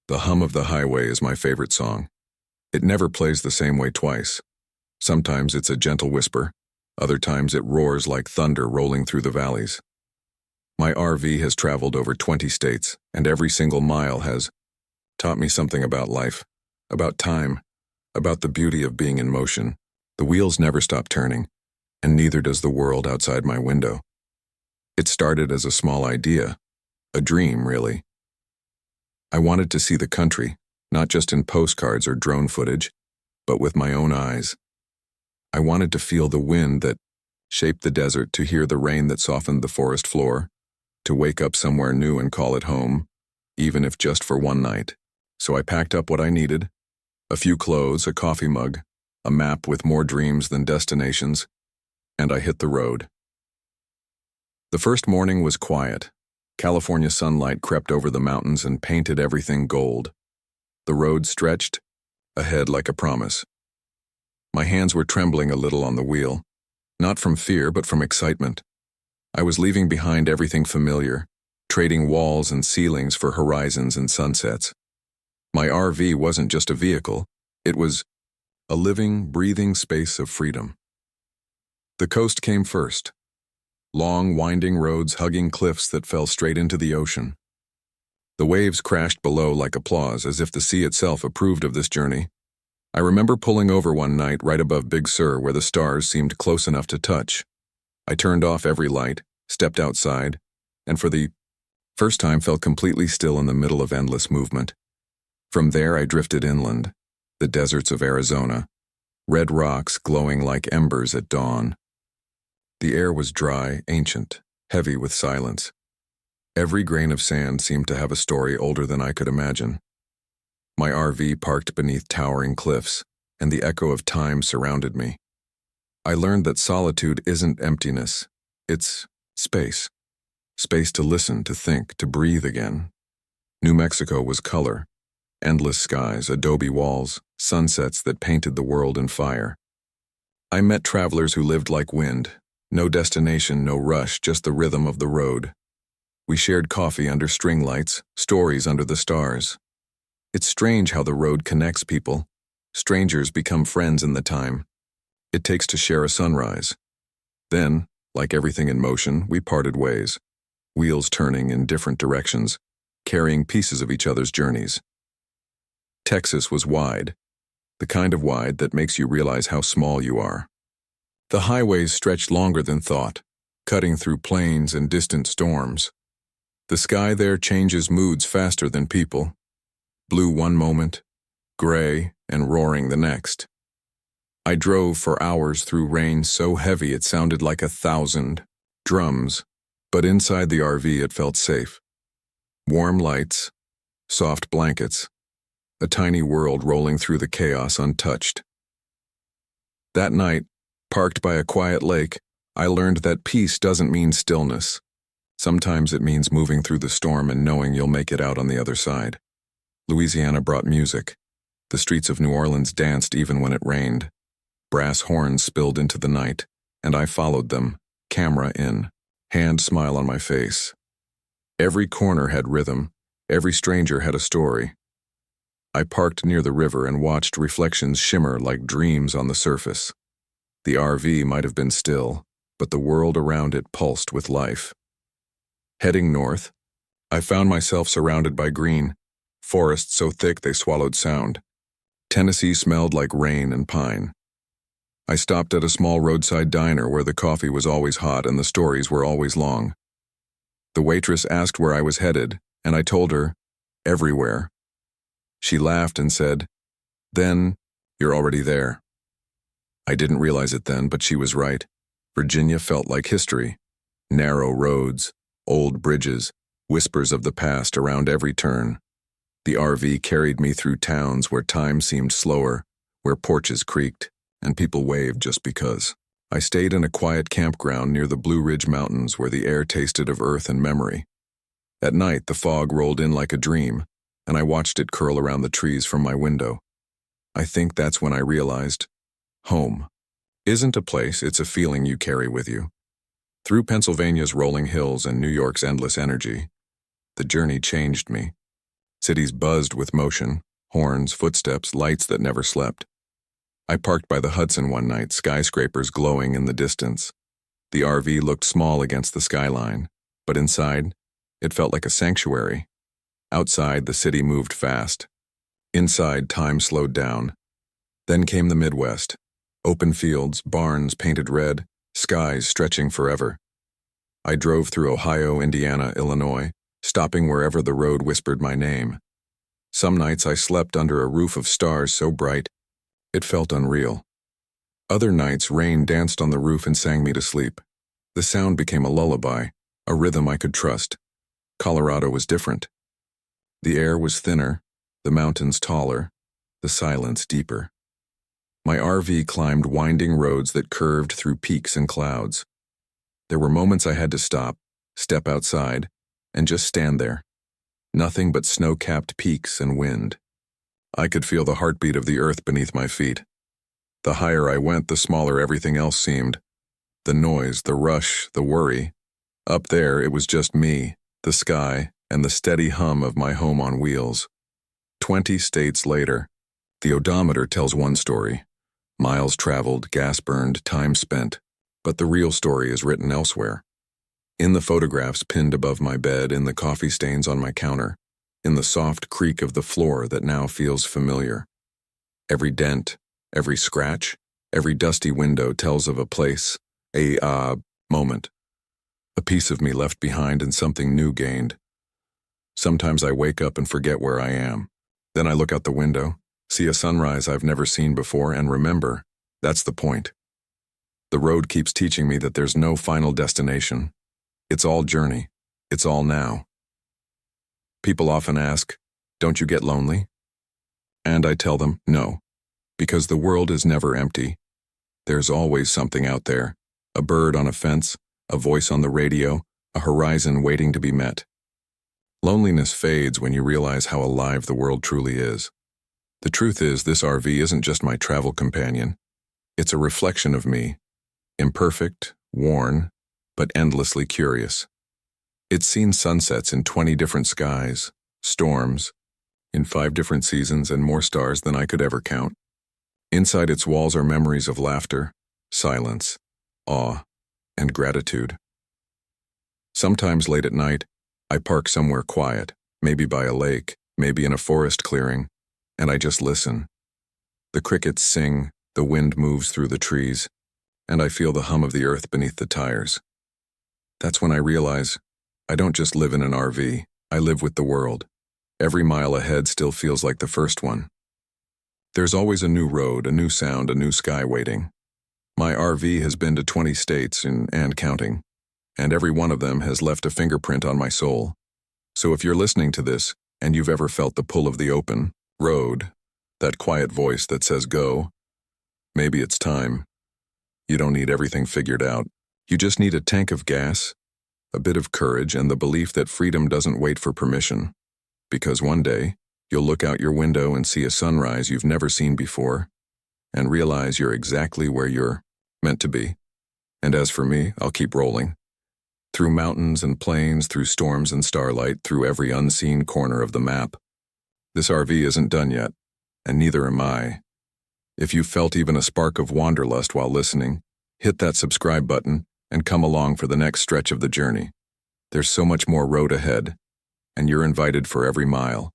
The hum of the highway is my favorite song. It never plays the same way twice. Sometimes it's a gentle whisper, other times it roars like thunder rolling through the valleys. My RV has traveled over 20 states, and every single mile has taught me something about life, about time, about the beauty of being in motion. The wheels never stop turning, and neither does the world outside my window. It started as a small idea, a dream, really. I wanted to see the country, not just in postcards or drone footage, but with my own eyes. I wanted to feel the wind that shaped the desert, to hear the rain that softened the forest floor, to wake up somewhere new and call it home, even if just for one night. So I packed up what I needed: a few clothes, a coffee mug, a map with more dreams than destinations, and I hit the road. The first morning was quiet. California sunlight crept over the mountains and painted everything gold. The road stretched ahead like a promise. My hands were trembling a little on the wheel, not from fear but from excitement. I was leaving behind everything familiar, trading walls and ceilings for horizons and sunsets. My RV wasn't just a vehicle, it was a living, breathing space of freedom. The coast came first. Long, winding roads hugging cliffs that fell straight into the ocean. The waves crashed below like applause, as if the sea itself approved of this journey. I remember pulling over one night right above Big Sur, where the stars seemed close enough to touch. I turned off every light, stepped outside, and for the first time felt completely still in the middle of endless movement. From there I drifted inland, the deserts of Arizona, red rocks glowing like embers at dawn. The air was dry, ancient, heavy with silence. Every grain of sand seemed to have a story older than I could imagine. My RV parked beneath towering cliffs, and the echo of time surrounded me. I learned that solitude isn't emptiness, it's space. Space to listen, to think, to breathe again. New Mexico was color. Endless skies, adobe walls, sunsets that painted the world in fire. I met travelers who lived like wind. No destination, no rush, just the rhythm of the road. We shared coffee under string lights, stories under the stars. It's strange how the road connects people. Strangers become friends in the time it takes to share a sunrise. Then, like everything in motion, we parted ways, wheels turning in different directions, carrying pieces of each other's journeys. Texas was wide, the kind of wide that makes you realize how small you are. The highways stretched longer than thought, cutting through plains and distant storms. The sky there changes moods faster than people. Blue one moment, gray and roaring the next. I drove for hours through rain so heavy it sounded like 1,000 drums, but inside the RV it felt safe. Warm lights, soft blankets, a tiny world rolling through the chaos untouched. That night, parked by a quiet lake, I learned that peace doesn't mean stillness. Sometimes it means moving through the storm and knowing you'll make it out on the other side. Louisiana brought music. The streets of New Orleans danced even when it rained. Brass horns spilled into the night, and I followed them, camera in, hand smile on my face. Every corner had rhythm, every stranger had a story. I parked near the river and watched reflections shimmer like dreams on the surface. The RV might have been still, but the world around it pulsed with life. Heading north, I found myself surrounded by green, forests so thick they swallowed sound. Tennessee smelled like rain and pine. I stopped at a small roadside diner where the coffee was always hot and the stories were always long. The waitress asked where I was headed, and I told her, everywhere. She laughed and said, "Then, you're already there." I didn't realize it then, but she was right. Virginia felt like history. Narrow roads, old bridges, whispers of the past around every turn. The RV carried me through towns where time seemed slower, where porches creaked, and people waved just because. I stayed in a quiet campground near the Blue Ridge Mountains where the air tasted of earth and memory. At night, the fog rolled in like a dream, and I watched it curl around the trees from my window. I think that's when I realized, home isn't a place, it's a feeling you carry with you. Through Pennsylvania's rolling hills and New York's endless energy, the journey changed me. Cities buzzed with motion, horns, footsteps, lights that never slept. I parked by the Hudson one night, skyscrapers glowing in the distance. The RV looked small against the skyline, but inside, it felt like a sanctuary. Outside, the city moved fast. Inside, time slowed down. Then came the Midwest. Open fields, barns painted red, skies stretching forever. I drove through Ohio, Indiana, Illinois, stopping wherever the road whispered my name. Some nights I slept under a roof of stars so bright, it felt unreal. Other nights rain danced on the roof and sang me to sleep. The sound became a lullaby, a rhythm I could trust. Colorado was different. The air was thinner, the mountains taller, the silence deeper. My RV climbed winding roads that curved through peaks and clouds. There were moments I had to stop, step outside, and just stand there. Nothing but snow-capped peaks and wind. I could feel the heartbeat of the earth beneath my feet. The higher I went, the smaller everything else seemed. The noise, the rush, the worry. Up there, it was just me, the sky, and the steady hum of my home on wheels. 20 states later, the odometer tells one story. Miles traveled, gas burned, time spent. But the real story is written elsewhere. In the photographs pinned above my bed, in the coffee stains on my counter, in the soft creak of the floor that now feels familiar. Every dent, every scratch, every dusty window tells of a place, a moment. A piece of me left behind and something new gained. Sometimes I wake up and forget where I am. Then I look out the window, see a sunrise I've never seen before, and remember, that's the point. The road keeps teaching me that there's no final destination. It's all journey. It's all now. People often ask, don't you get lonely? And I tell them, no, because the world is never empty. There's always something out there, a bird on a fence, a voice on the radio, a horizon waiting to be met. Loneliness fades when you realize how alive the world truly is. The truth is, this RV isn't just my travel companion. It's a reflection of me, imperfect, worn, but endlessly curious. It's seen sunsets in 20 different skies, storms, in 5 different seasons, and more stars than I could ever count. Inside its walls are memories of laughter, silence, awe, and gratitude. Sometimes late at night, I park somewhere quiet, maybe by a lake, maybe in a forest clearing, and I just listen. The crickets sing, the wind moves through the trees, and I feel the hum of the earth beneath the tires. That's when I realize I don't just live in an RV, I live with the world. Every mile ahead still feels like the first one. There's always a new road, a new sound, a new sky waiting. My RV has been to 20 states and counting, and every one of them has left a fingerprint on my soul. So if you're listening to this and you've ever felt the pull of the open road, that quiet voice that says go, maybe it's time. You don't need everything figured out. You just need a tank of gas, a bit of courage, and the belief that freedom doesn't wait for permission. Because one day, you'll look out your window and see a sunrise you've never seen before, and realize you're exactly where you're meant to be. And as for me, I'll keep rolling. Through mountains and plains, through storms and starlight, through every unseen corner of the map. This RV isn't done yet, and neither am I. If you felt even a spark of wanderlust while listening, hit that subscribe button and come along for the next stretch of the journey. There's so much more road ahead, and you're invited for every mile.